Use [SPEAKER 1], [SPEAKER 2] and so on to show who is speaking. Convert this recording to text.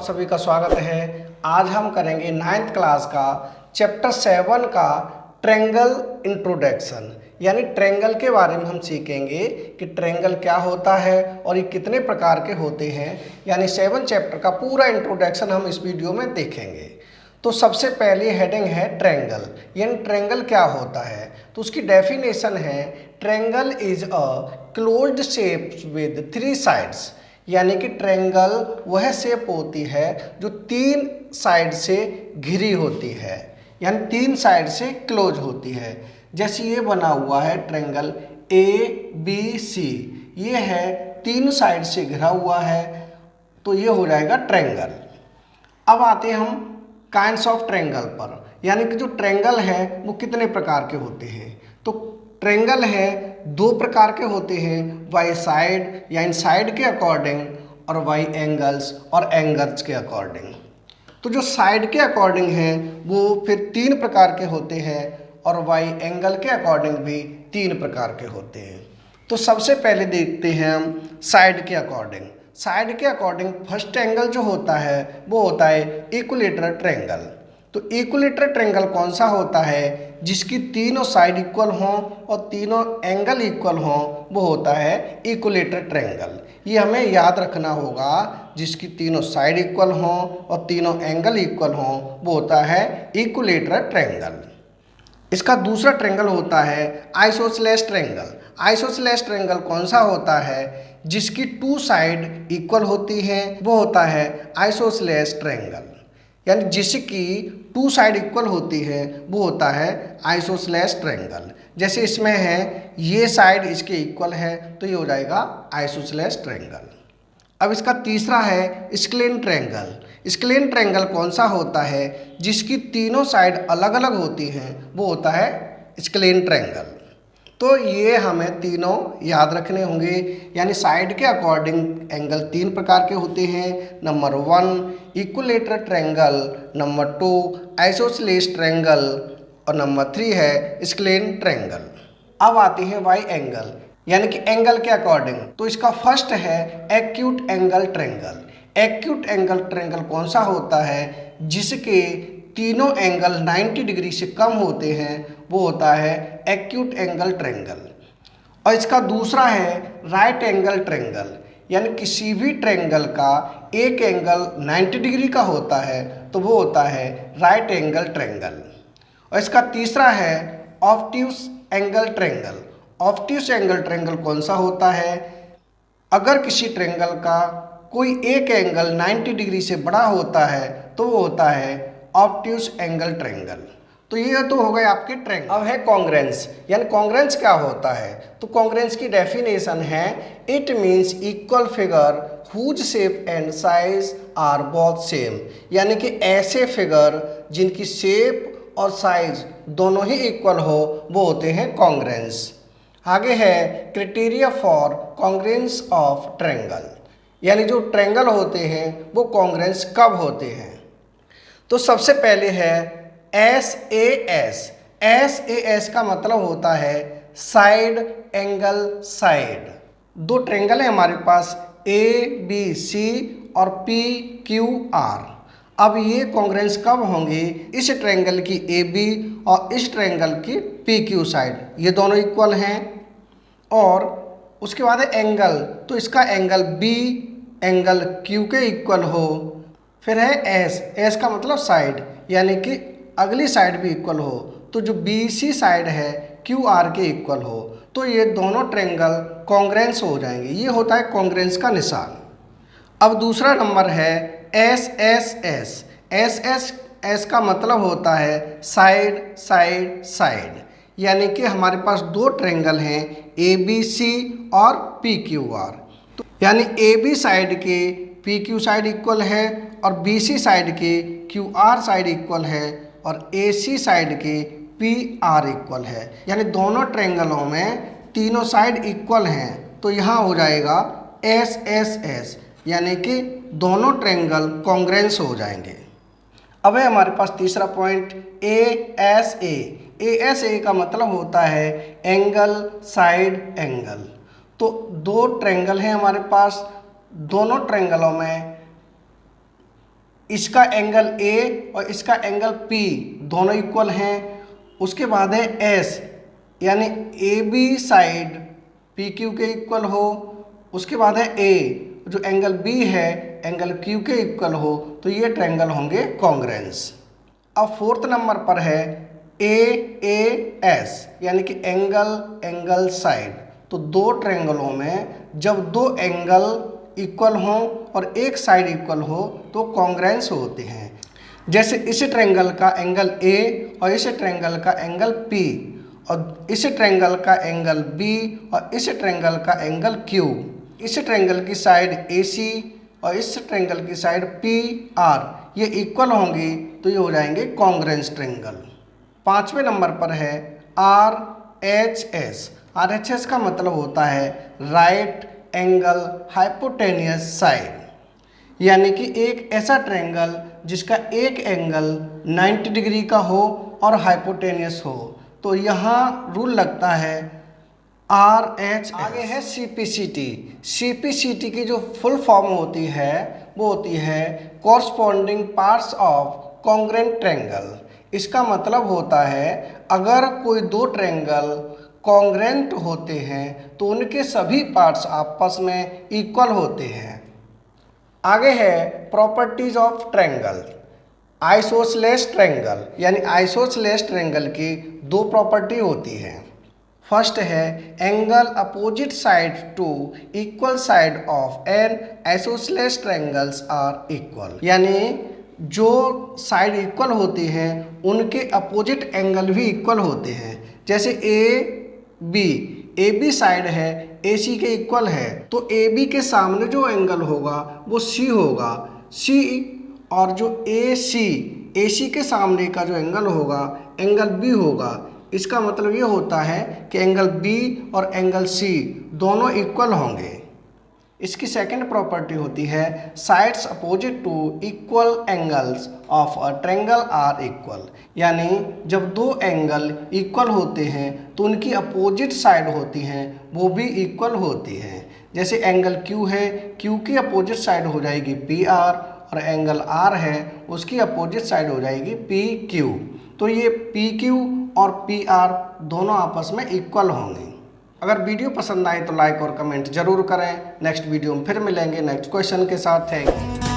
[SPEAKER 1] आप सभी का स्वागत है। आज हम करेंगे 9th क्लास का चैप्टर 7 का ट्रायंगल इंट्रोडक्शन, यानी ट्रायंगल के बारे में हम सीखेंगे कि ट्रायंगल क्या होता है और ये कितने प्रकार के होते हैं। यानी 7 चैप्टर का पूरा इंट्रोडक्शन हम इस वीडियो में देखेंगे। तो सबसे पहले हेडिंग है ट्रायंगल, यानी ट्रायंगल क्या होता है। तो उसकी डेफिनेशन है triangle is a closed shape with 3 sides, यानी कि ट्रायंगल वह शेप होती है जो 3 साइड से घिरी होती है, यानी 3 साइड से क्लोज होती है। जैसे ये बना हुआ है ट्रायंगल ABC, ये है 3 साइड से घिरा हुआ है, तो ये हो जाएगा ट्रायंगल। अब आते हैं हम काइंड्स ऑफ ट्रायंगल पर, यानी कि जो ट्रायंगल है वो कितने प्रकार के होते हैं। तो ट्रायंगल है 2 प्रकार के होते हैं, वाई साइड या इन साइड के अकॉर्डिंग, और वाई एंगल्स और एंगल्स के अकॉर्डिंग। तो जो साइड के अकॉर्डिंग है वो फिर 3 प्रकार के होते हैं और वाई एंगल के अकॉर्डिंग भी 3 प्रकार के होते हैं। तो सबसे पहले देखते हैं हम साइड के अकॉर्डिंग। साइड के अकॉर्डिंग फर्स्ट एंगल जो होता है वो होता है इक्विलेटरल ट्रायंगल। तो इक्विलेटरल ट्रायंगल कौन सा होता है, जिसकी तीनों साइड इक्वल हों और तीनों एंगल इक्वल हों, वो होता है इक्विलेटरल ट्रायंगल। ये हमें याद रखना होगा, जिसकी तीनों साइड इक्वल हों और तीनों एंगल इक्वल हों, वो होता है इक्विलेटरल ट्रायंगल। इसका दूसरा ट्रायंगल होता है आइसोसेलेस ट्रायंगल। आइसोसेलेस ट्रायंगल कौन सा होता है, जिसकी 2 साइड इक्वल होती हैं, वो होता है आइसोसेलेस ट्रायंगल। यानी जिसकी 2 साइड इक्वल होती है वो होता है आइसोसेलेस ट्रायंगल। जैसे इसमें है ये साइड इसके इक्वल है, तो ये हो जाएगा आइसोसेलेस ट्रायंगल। अब इसका तीसरा है स्क्लेन ट्रायंगल। स्क्लेन ट्रायंगल कौन सा होता है, जिसकी तीनों साइड अलग अलग होती हैं, वो होता है स्क्लेन ट्रायंगल। तो ये हमें तीनों याद रखने होंगे। यानी साइड के अकॉर्डिंग एंगल 3 प्रकार के होते हैं। Number 1 equilateral triangle, number 2 isosceles triangle और नंबर 3 है स्क्लेन ट्रायंगल। अब आते हैं वाई एंगल, यानी कि एंगल के अकॉर्डिंग। तो इसका फर्स्ट है acute angle triangle. Acute angle triangle कौन सा होता है, जिसके तीनों एंगल 90 डिग्री से कम होते हैं, वो होता है एक्यूट एंगल ट्रायंगल। और इसका दूसरा है राइट एंगल ट्रायंगल, यानी किसी भी ट्रायंगल का एक एंगल 90 डिग्री का होता है, तो वो होता है राइट एंगल ट्रायंगल। और इसका तीसरा है obtuse angle triangle. Obtuse angle triangle कौन सा होता है, अगर किसी ट्रायंगल का कोई एक एंगल 90 डिग्री से बड़ा होता है, तो वो होता है ऑब्ट्यूस एंगल ट्रायंगल। तो ये तो हो गए आपके ट्रायंगल। अब है कॉन्ग्रेंस, यानी कॉन्ग्रेंस क्या होता है। तो कॉन्ग्रेंस की डेफिनेशन है it means equal figure whose shape and size are both same, यानी कि ऐसे फिगर जिनकी शेप और साइज दोनों ही इक्वल हो, वो होते हैं कॉन्ग्रेंस। आगे है criteria for congruence of triangle, यानी जो ट्रायंगल होते हैं वो कॉन्ग्रेंस कब होते हैं। तो सबसे पहले है SAS। SAS का मतलब होता है साइड एंगल साइड। 2 ट्रायंगल है हमारे पास ABC और PQR। अब ये कॉन्ग्रेंस कब होंगे, इस ट्रायंगल की AB और इस ट्रायंगल की PQ साइड, ये दोनों इक्वल हैं। और उसके बाद है एंगल, तो इसका एंगल B एंगल Q के इक्वल हो। फिर है S का मतलब साइड, यानी कि अगली साइड भी इक्वल हो, तो जो BC साइड है QR के इक्वल हो, तो ये दोनों ट्रायंगल कॉन्ग्रेंस हो जाएंगे। ये होता है कॉन्ग्रेंस का निशान। अब दूसरा नंबर है SSS। SSS का मतलब होता है साइड साइड साइड, यानी कि हमारे पास 2 ट्रायंगल हैं ABC और PQR। तो यानी AB साइड के PQ साइड इक्वल है और BC साइड के QR साइड इक्वल है और AC साइड के PR इक्वल है, यानी दोनों ट्रायंगलों में तीनों साइड इक्वल हैं। तो यहाँ हो जाएगा SSS, यानी कि दोनों ट्रायंगल कॉन्ग्रेंस हो जाएंगे। अब है हमारे पास तीसरा पॉइंट ASA। ASA का मतलब होता है एंगल साइड एंगल। तो 2 ट्रायंगल हैं हमारे पास, दोनों ट्रायंगलों में इसका एंगल ए और इसका एंगल पी दोनों इक्वल हैं। उसके बाद है एस, यानी A B side P Q के इक्वल हो। उसके बाद है ए, जो एंगल बी है एंगल क्यू के इक्वल हो, तो ये ट्रायंगल होंगे कॉन्ग्रुएंस। अब फोर्थ नंबर पर है ए ए एस, यानी कि एंगल साइड। तो दो ट्रायंगलों में जब दो एंगल इक्वल हों और एक साइड इक्वल हो तो कॉन्ग्रुएंस होते हैं। जैसे इस ट्रायंगल का एंगल ए और इस ट्रायंगल का एंगल पी, और इस ट्रायंगल का एंगल बी और इस ट्रायंगल का एंगल क्यू, इस ट्रायंगल की साइड ए सी और इस ट्रायंगल की साइड पी आर, ये इक्वल होंगी तो ये हो जाएंगे कॉन्ग्रुएंस ट्रायंगल। पाँचवें नंबर पर है R H S. R H S का मतलब होता है राइट एंगल हाइपोटेनियस साइड, यानी कि एक ऐसा ट्रायंगल जिसका एक एंगल 90 डिग्री का हो और हाइपोटेनियस हो, तो यहाँ रूल लगता है आर एच। आगे है सीपीसीटी। सीपीसीटी की जो फुल फॉर्म होती है वो होती है corresponding parts of congruent triangle. इसका मतलब होता है अगर कोई दो ट्रायंगल कॉन्ग्रुएंट होते हैं तो उनके सभी पार्ट्स आपस में इक्वल होते हैं। आगे है properties of triangle. Isosceles triangle, यानी आइसोसेलेस ट्रायंगल की दो प्रॉपर्टी होती है। फर्स्ट है angle opposite side to equal side of an isosceles triangles are equal, यानी जो साइड इक्वल होती हैं उनके अपोजिट एंगल भी इक्वल होते हैं। जैसे ए बी साइड है ए सी के इक्वल है, तो ए बी के सामने जो एंगल होगा वो सी होगा, सी, और जो ए सी के सामने का जो एंगल होगा एंगल बी होगा। इसका मतलब ये होता है कि एंगल बी और एंगल सी दोनों इक्वल होंगे। इसकी सेकंड प्रॉपर्टी होती है sides opposite to equal angles of a triangle are equal, यानी जब दो एंगल इक्वल होते हैं तो उनकी अपोजिट साइड होती हैं वो भी इक्वल होती हैं। जैसे एंगल क्यू है, क्यू की अपोजिट साइड हो जाएगी पी आर, और एंगल आर है उसकी अपोजिट साइड हो जाएगी पी क्यू। तो ये पी क्यू और पी आर दोनों आपस में इक्वल होंगे। अगर वीडियो पसंद आए तो लाइक और कमेंट जरूर करें। नेक्स्ट वीडियो में फिर मिलेंगे नेक्स्ट क्वेश्चन के साथ। Thank you.